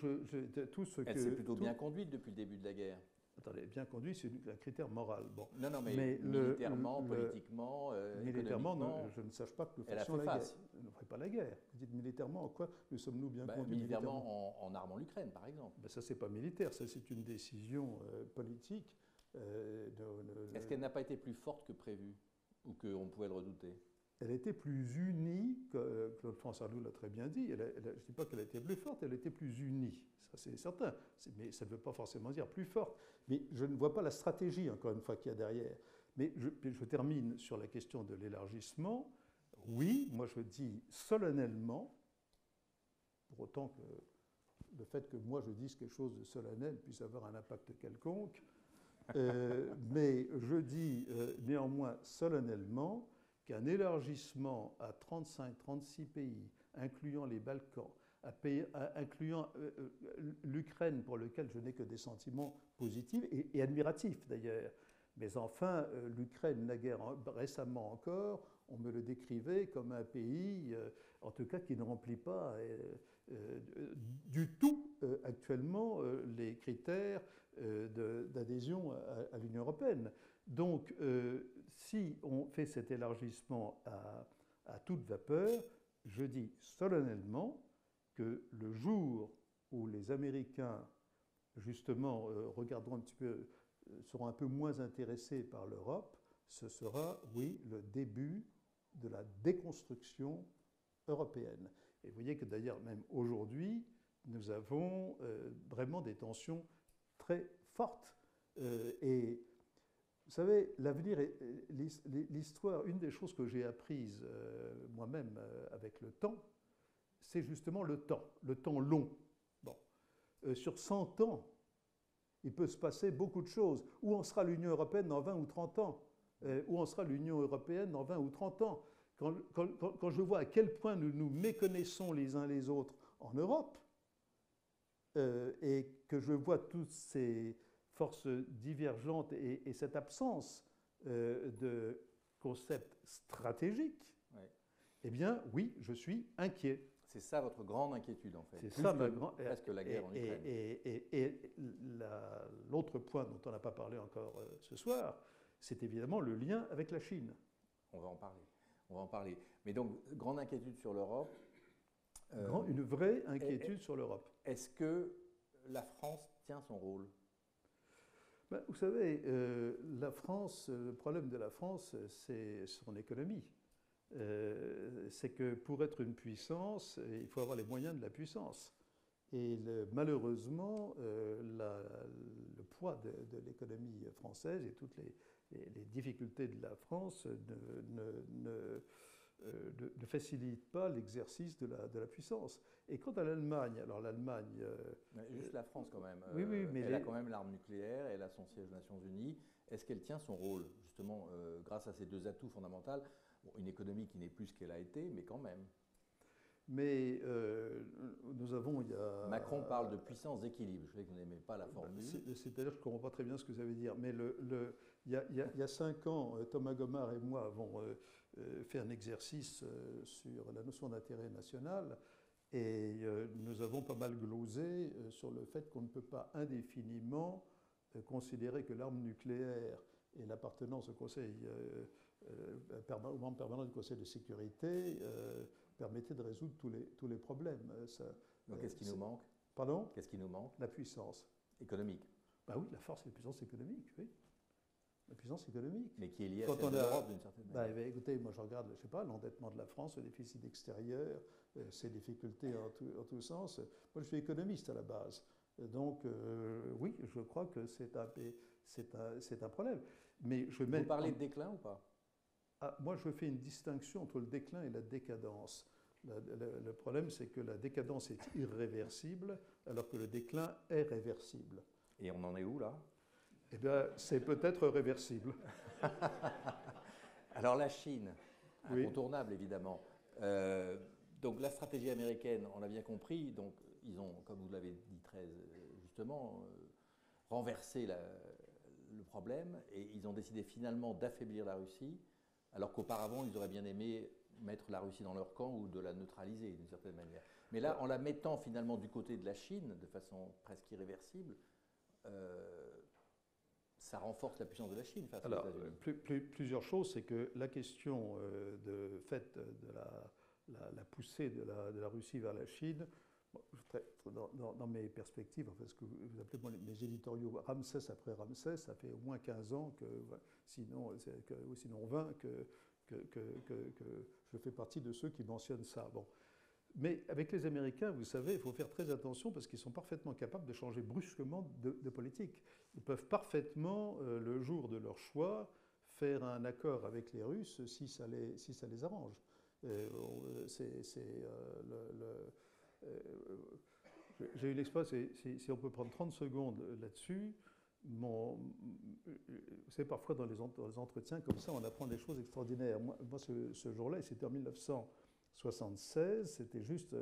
tout ce Elle s'est plutôt bien conduite depuis le début de la guerre. Attendez, bien conduit, c'est un critère moral. Bon. Non, mais militairement, politiquement, militairement, je ne sache pas que nous fassions la guerre. Nous ne ferait pas la guerre. Vous dites militairement, en quoi nous sommes-nous bien conduits militairement en armant l'Ukraine, par exemple. Ça, c'est pas militaire, ça, c'est une décision politique. Est-ce qu'elle n'a pas été plus forte que prévu, ou qu'on pouvait le redouter? Elle était plus unie, Claude France Arnould l'a très bien dit, je ne dis pas qu'elle était plus forte, elle était plus unie, ça c'est certain, mais ça ne veut pas forcément dire plus forte. Mais je ne vois pas la stratégie, encore une fois, qu'il y a derrière. Mais je termine sur la question de l'élargissement. Oui, moi je dis solennellement, pour autant que le fait que moi je dise quelque chose de solennel puisse avoir un impact quelconque, mais je dis néanmoins solennellement qu'un élargissement à 35-36 pays, incluant les Balkans, incluant l'Ukraine, pour lequel je n'ai que des sentiments positifs et admiratifs d'ailleurs. Mais enfin, l'Ukraine, naguère récemment encore, on me le décrivait comme un pays, en tout cas, qui ne remplit pas du tout actuellement les critères d'adhésion à l'Union européenne. Donc, si on fait cet élargissement à toute vapeur, je dis solennellement que le jour où les Américains, justement, regarderont un petit peu, seront un peu moins intéressés par l'Europe, ce sera, oui, le début de la déconstruction européenne. Et vous voyez que d'ailleurs, même aujourd'hui, nous avons vraiment des tensions très fortes. Et vous savez, l'avenir, l'histoire, une des choses que j'ai apprises moi-même avec le temps, c'est justement le temps long. Bon. Sur 100 ans, il peut se passer beaucoup de choses. Où en sera l'Union européenne dans 20 ou 30 ans? Où en sera l'Union européenne dans 20 ou 30 ans? Quand je vois à quel point nous nous méconnaissons les uns les autres en Europe, et que je vois toutes ces forces divergentes et cette absence de concept stratégique, ouais. Eh bien, oui, je suis inquiet. C'est ça votre grande inquiétude, en fait. C'est ça ma grande. Presque la guerre en Ukraine. Et l'autre point dont on n'a pas parlé encore ce soir, c'est évidemment le lien avec la Chine. On va en parler. On va en parler. Mais donc, grande inquiétude sur l'Europe. Une vraie inquiétude sur l'Europe. Est-ce que la France tient son rôle? Ben, vous savez, la France, le problème de la France, c'est son économie. C'est que pour être une puissance, il faut avoir les moyens de la puissance. Et malheureusement, le poids de l'économie française et toutes les difficultés de la France ne facilitent pas l'exercice de la puissance. Et quant à l'Allemagne, alors l'Allemagne... juste la France quand même. Oui, mais elle a quand même l'arme nucléaire, elle a son siège aux Nations Unies. Est-ce qu'elle tient son rôle, justement, grâce à ces deux atouts fondamentaux? Bon, une économie qui n'est plus ce qu'elle a été, mais quand même. Mais nous avons... Macron parle de puissance d'équilibre. Je sais que vous n'aimez pas la formule. C'est-à-dire que je ne comprends pas très bien ce que ça veut dire. Mais il y a 5 ans, Thomas Gomard et moi avons fait un exercice sur la notion d'intérêt national. Et nous avons pas mal glosé sur le fait qu'on ne peut pas indéfiniment considérer que l'arme nucléaire et l'appartenance au Conseil au membre permanent du Conseil de sécurité permettaient de résoudre tous les problèmes. Donc qu'est-ce qui nous manque? Pardon? Qu'est-ce qui nous manque? La puissance. Économique. Ben oui, la force et la puissance économique, oui. La puissance économique. Mais qui est liée à celle de l'Europe d'une certaine manière. Ben, écoutez, moi je regarde, je sais pas, l'endettement de la France, le déficit extérieur, ses difficultés en tous sens. Moi je suis économiste à la base. Donc oui, je crois que c'est un problème. Mais vous parlez de déclin ou pas? Moi je fais une distinction entre le déclin et la décadence. Le problème c'est que la décadence est irréversible alors que le déclin est réversible. Et on en est où là? Eh bien, c'est peut-être réversible. Alors la Chine, oui. Incontournable évidemment. Donc la stratégie américaine, on l'a bien compris, donc ils ont, comme vous l'avez dit très justement, renversé le problème et ils ont décidé finalement d'affaiblir la Russie, alors qu'auparavant ils auraient bien aimé mettre la Russie dans leur camp ou de la neutraliser d'une certaine manière. Mais là, en la mettant finalement du côté de la Chine, de façon presque irréversible, ça renforce la puissance de la Chine face aux États-Unis. Plusieurs choses, c'est que la question de fait de la poussée de la Russie vers la Chine, dans mes perspectives, enfin, ce que vous appelez mes éditoriaux Ramsès après Ramsès, ça fait au moins 15 ans, sinon 20, que je fais partie de ceux qui mentionnent ça. Bon. Mais avec les Américains, vous savez, il faut faire très attention parce qu'ils sont parfaitement capables de changer brusquement de politique. Ils peuvent parfaitement, le jour de leur choix, faire un accord avec les Russes si ça les arrange. J'ai eu l'expérience, si on peut prendre 30 secondes là-dessus, vous savez, parfois dans les entretiens comme ça, on apprend des choses extraordinaires. Moi ce jour-là, c'était en 1976, c'était juste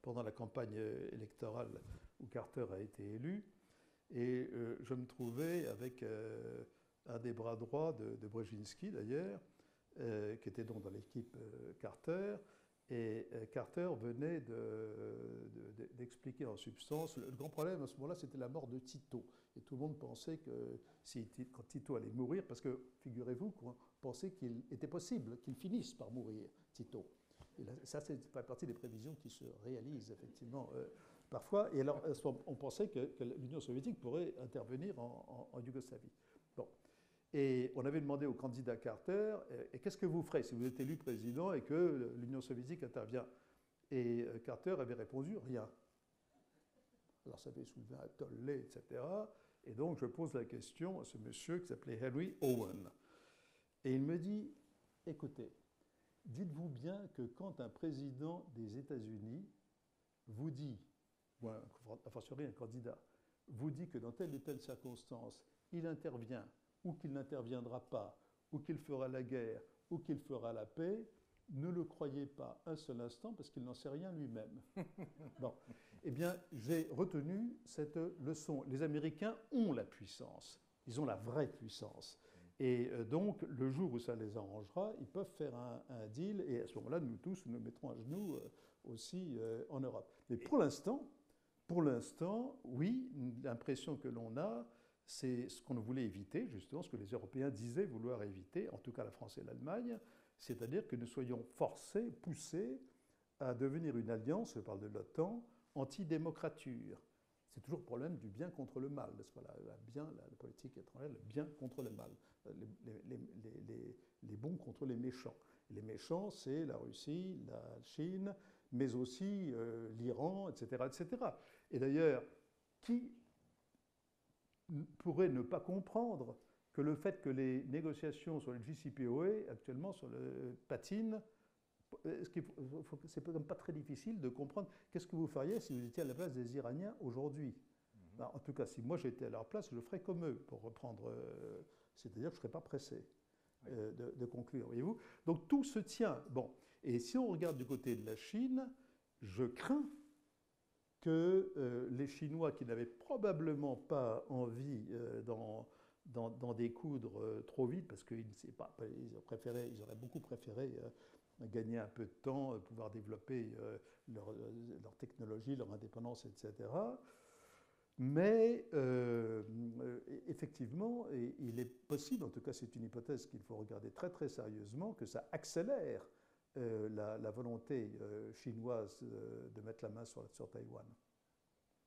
pendant la campagne électorale où Carter a été élu. Et je me trouvais avec un des bras droits de Brzezinski, d'ailleurs, qui était donc dans l'équipe Carter. Et Carter venait d'expliquer en substance, le grand problème à ce moment-là, c'était la mort de Tito. Et tout le monde pensait que quand Tito allait mourir, parce que figurez-vous qu'on pensait qu'il était possible qu'il finisse par mourir, Tito. Et là, ça, c'est partie des prévisions qui se réalisent effectivement parfois. Et alors, on pensait que l'Union soviétique pourrait intervenir en Yougoslavie. Bon. Et on avait demandé au candidat Carter, et qu'est-ce que vous ferez si vous êtes élu président et que l'Union soviétique intervient? Et Carter avait répondu, rien. Alors ça avait soulevé un tollé, etc. Et donc je pose la question à ce monsieur qui s'appelait Henry Owen. Et il me dit, écoutez, dites-vous bien que quand un président des États-Unis vous dit, ou a fortiori un candidat, vous dit que dans telle et telle circonstance, il intervient, ou qu'il n'interviendra pas, ou qu'il fera la guerre, ou qu'il fera la paix, ne le croyez pas un seul instant parce qu'il n'en sait rien lui-même. Bon. Eh bien, j'ai retenu cette leçon. Les Américains ont la puissance, ils ont la vraie puissance. Et donc, le jour où ça les arrangera, ils peuvent faire un deal, et à ce moment-là, nous tous nous mettrons à genoux aussi en Europe. Mais pour l'instant, oui, l'impression que l'on a, c'est ce qu'on voulait éviter, justement, ce que les Européens disaient vouloir éviter, en tout cas la France et l'Allemagne, c'est-à-dire que nous soyons forcés, poussés à devenir une alliance, je parle de l'OTAN, anti-démocrature. C'est toujours le problème du bien contre le mal, n'est-ce pas? La politique étrangère, le bien contre le mal, les bons contre les méchants. Les méchants, c'est la Russie, la Chine, mais aussi l'Iran, etc., etc. Et d'ailleurs, qui pourrait ne pas comprendre que le fait que les négociations sur le JCPOA actuellement patinent, c'est quand même pas très difficile de comprendre qu'est-ce que vous feriez si vous étiez à la place des Iraniens aujourd'hui. En tout cas, si moi j'étais à leur place, je ferais comme eux, pour reprendre, c'est-à-dire que je ne serais pas pressé de conclure, voyez-vous. Donc tout se tient. Bon, et si on regarde du côté de la Chine, je crains que les Chinois, qui n'avaient probablement pas envie d'en découdre trop vite, parce qu'ils auraient beaucoup préféré gagner un peu de temps, pouvoir développer leur technologie, leur indépendance, etc. Mais effectivement, il est possible, en tout cas c'est une hypothèse qu'il faut regarder très très sérieusement, que ça accélère la volonté chinoise de mettre la main sur Taïwan.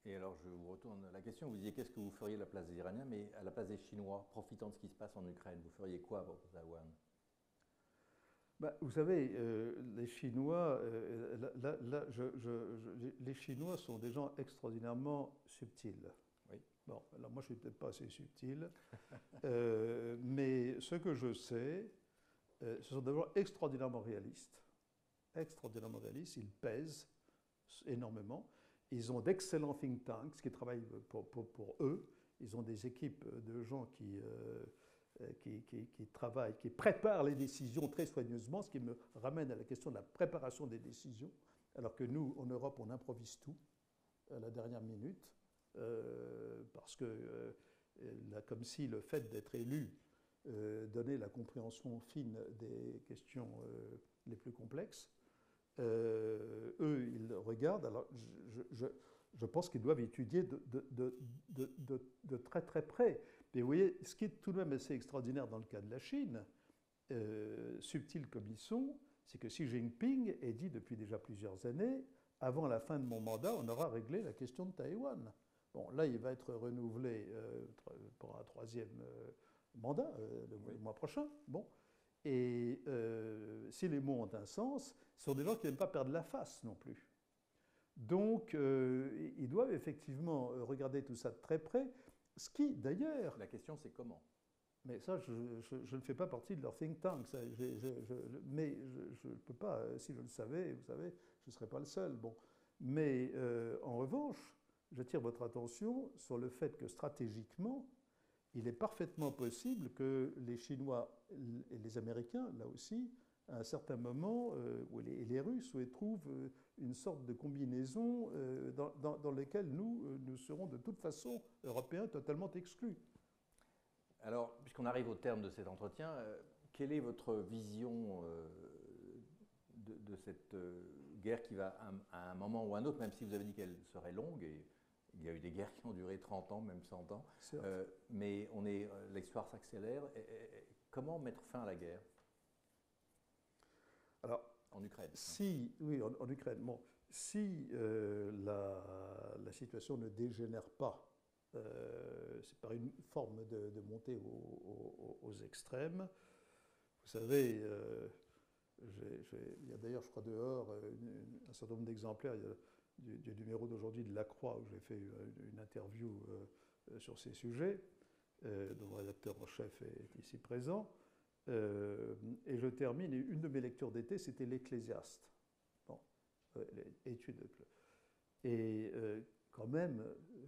Et alors je vous retourne la question, vous disiez qu'est-ce que vous feriez à la place des Iraniens, mais à la place des Chinois, profitant de ce qui se passe en Ukraine, vous feriez quoi pour Taïwan? Vous savez, les Chinois, les Chinois sont des gens extraordinairement subtils. Oui. Bon, alors moi je ne suis peut-être pas assez subtil, mais ce que je sais, ce sont des gens extraordinairement réalistes. Extraordinairement réalistes, ils pèsent énormément. Ils ont d'excellents think tanks qui travaillent pour eux. Ils ont des équipes de gens qui travaillent, qui préparent les décisions très soigneusement, ce qui me ramène à la question de la préparation des décisions, alors que nous, en Europe, on improvise tout à la dernière minute, parce que, comme si le fait d'être élu donnait la compréhension fine des questions les plus complexes. Eux, ils regardent. Alors, je pense qu'ils doivent étudier de très très près. Mais vous voyez, ce qui est tout de même assez extraordinaire dans le cas de la Chine, subtil comme ils sont, c'est que Xi Jinping est dit depuis déjà plusieurs années, avant la fin de mon mandat, on aura réglé la question de Taïwan. Bon, là, il va être renouvelé pour un troisième mandat le mois prochain. Bon. Et si les mots ont un sens, ce sont des gens qui n'aiment pas perdre la face non plus. Donc, ils doivent effectivement regarder tout ça de très près. Ce qui, d'ailleurs... La question, c'est comment? Mais ça, je ne fais pas partie de leur think tank. Ça, mais je ne peux pas, si je le savais, vous savez, je ne serais pas le seul. Bon. Mais en revanche, j'attire votre attention sur le fait que stratégiquement, il est parfaitement possible que les Chinois et les Américains, là aussi, à un certain moment, et les Russes, où ils trouvent une sorte de combinaison dans laquelle nous serons de toute façon, Européens, totalement exclus. Alors, puisqu'on arrive au terme de cet entretien, quelle est votre vision de cette guerre qui va à un moment ou à un autre, même si vous avez dit qu'elle serait longue, et il y a eu des guerres qui ont duré 30 ans, même 100 ans, mais l'histoire s'accélère. Comment mettre fin à la guerre? Alors, en Ukraine. Oui, en Ukraine. Bon, si la situation ne dégénère pas, c'est par une forme de montée aux extrêmes. Vous savez, il y a d'ailleurs, je crois, dehors un certain nombre d'exemplaires du numéro d'aujourd'hui de La Croix, où j'ai fait une interview sur ces sujets, dont le rédacteur en chef est ici présent. Et je termine, une de mes lectures d'été, c'était l'Ecclésiaste. Bon, étude. Et quand même,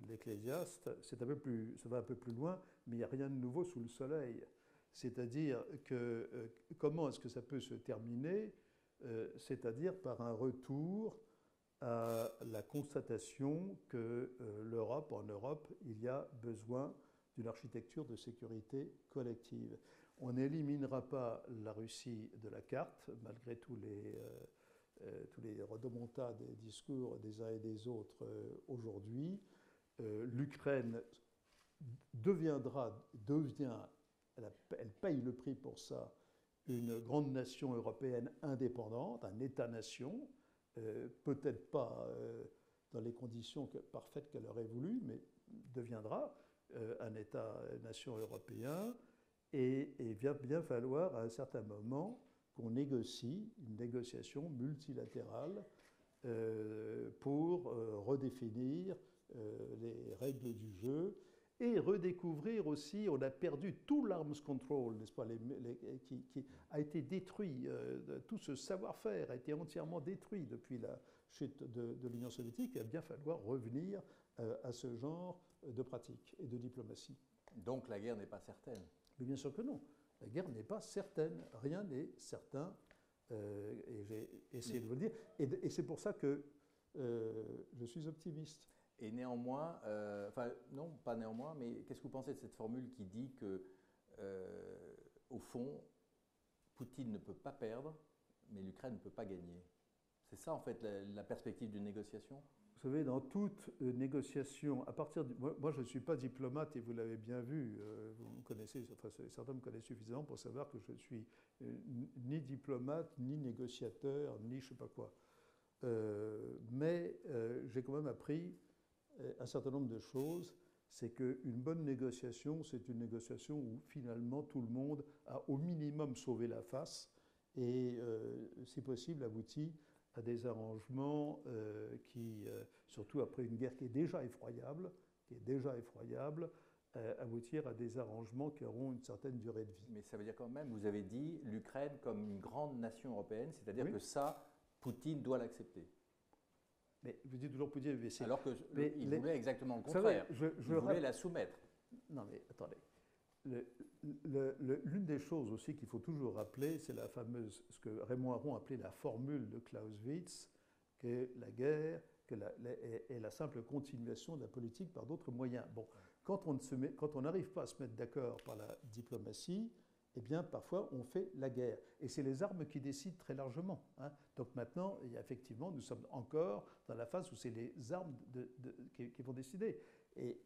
l'Ecclésiaste, ça va un peu plus loin, mais il n'y a rien de nouveau sous le soleil. C'est-à-dire que comment est-ce que ça peut se terminer? C'est-à-dire par un retour à la constatation que en Europe, il y a besoin d'une architecture de sécurité collective. on n'éliminera pas la Russie de la carte, malgré tous les rodomontades des discours des uns et des autres aujourd'hui. L'Ukraine elle paye le prix pour ça, une grande nation européenne indépendante, un État-nation, peut-être pas dans les conditions parfaites qu'elle aurait voulu, mais deviendra un État-nation européen, et il va bien falloir à un certain moment qu'on négocie une négociation multilatérale pour redéfinir les règles du jeu et redécouvrir aussi, on a perdu tout l'arms control, n'est-ce pas, qui a été détruit, tout ce savoir-faire a été entièrement détruit depuis la chute de l'Union soviétique. Il va bien falloir revenir à ce genre de pratique et de diplomatie. Donc la guerre n'est pas certaine. Mais bien sûr que non. La guerre n'est pas certaine. Rien n'est certain. Et j'ai essayé de vous le dire. Et c'est pour ça que je suis optimiste. Et néanmoins, enfin non, pas néanmoins, mais qu'est-ce que vous pensez de cette formule qui dit que, au fond, Poutine ne peut pas perdre, mais l'Ukraine ne peut pas gagner? C'est ça en fait la perspective d'une négociation? Vous savez, dans toute négociation, à partir du... Moi, je ne suis pas diplomate et vous l'avez bien vu, vous me connaissez, enfin, certains me connaissent suffisamment pour savoir que je ne suis ni diplomate, ni négociateur, ni je ne sais pas quoi. Mais j'ai quand même appris un certain nombre de choses. C'est qu'une bonne négociation, c'est une négociation où finalement tout le monde a au minimum sauvé la face et, si possible, aboutit à des arrangements qui, surtout après une guerre qui est déjà effroyable, aboutir à des arrangements qui auront une certaine durée de vie. Mais ça veut dire quand même, vous avez dit l'Ukraine comme une grande nation européenne, c'est-à-dire que ça, Poutine doit l'accepter. Mais vous dites toujours Poutine, mais alors qu'il voulait exactement le contraire. Il voulait la soumettre. Non mais attendez. L'une des choses aussi qu'il faut toujours rappeler, c'est la fameuse, ce que Raymond Aron appelait la formule de Clausewitz, que la guerre est la simple continuation de la politique par d'autres moyens. Bon, quand on n'arrive pas à se mettre d'accord par la diplomatie, eh bien, parfois, on fait la guerre. Et c'est les armes qui décident très largement. Hein. Donc maintenant, effectivement, nous sommes encore dans la phase où c'est les armes qui vont décider. Et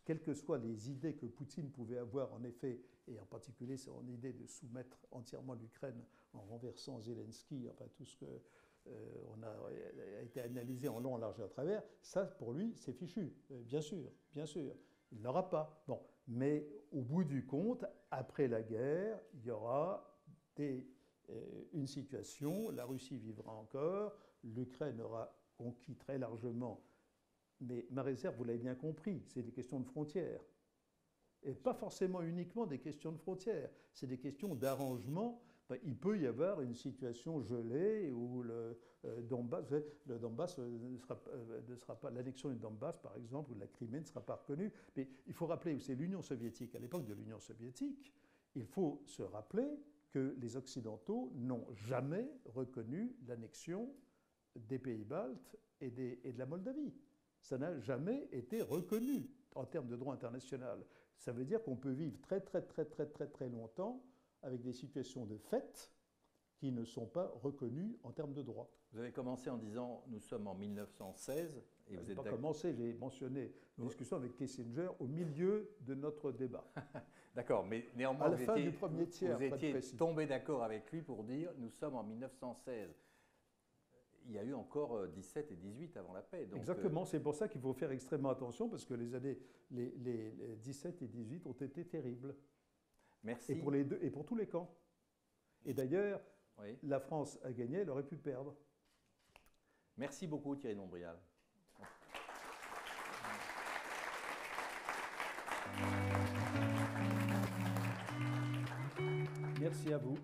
quelles que soient les idées que Poutine pouvait avoir, en effet, et en particulier son idée de soumettre entièrement l'Ukraine en renversant Zelensky, enfin tout ce que a été analysé en long, en large et en travers, ça, pour lui, c'est fichu, bien sûr, bien sûr. Il n'aura pas. Bon, mais au bout du compte, après la guerre, il y aura une situation, la Russie vivra encore, l'Ukraine aura conquis très largement, mais ma réserve, vous l'avez bien compris, c'est des questions de frontières. Et pas forcément uniquement des questions de frontières, c'est des questions d'arrangement. Il peut y avoir une situation gelée où le Donbass ne sera pas, l'annexion du Donbass, par exemple, ou de la Crimée ne sera pas reconnue. Mais il faut rappeler que c'est l'Union soviétique. À l'époque de l'Union soviétique, il faut se rappeler que les Occidentaux n'ont jamais reconnu l'annexion des pays baltes et de la Moldavie. Ça n'a jamais été reconnu en termes de droit international. Ça veut dire qu'on peut vivre très, très, très, très, très, très longtemps avec des situations de fait qui ne sont pas reconnues en termes de droit. Vous avez commencé en disant « nous sommes en 1916 » et vous n'ai êtes pas commencé, j'ai mentionné une discussion avec Kissinger au milieu de notre débat. D'accord, mais néanmoins à la fin du premier tiers, vous étiez tombé d'accord avec lui pour dire « nous sommes en 1916 ». Il y a eu encore 17 et 18 avant la paix. Donc exactement, c'est pour ça qu'il faut faire extrêmement attention parce que les années 17 et 18 ont été terribles. Merci. Et pour les deux, et pour tous les camps. Et d'ailleurs, oui, la France a gagné, elle aurait pu perdre. Merci beaucoup Thierry Nombrial. Merci à vous.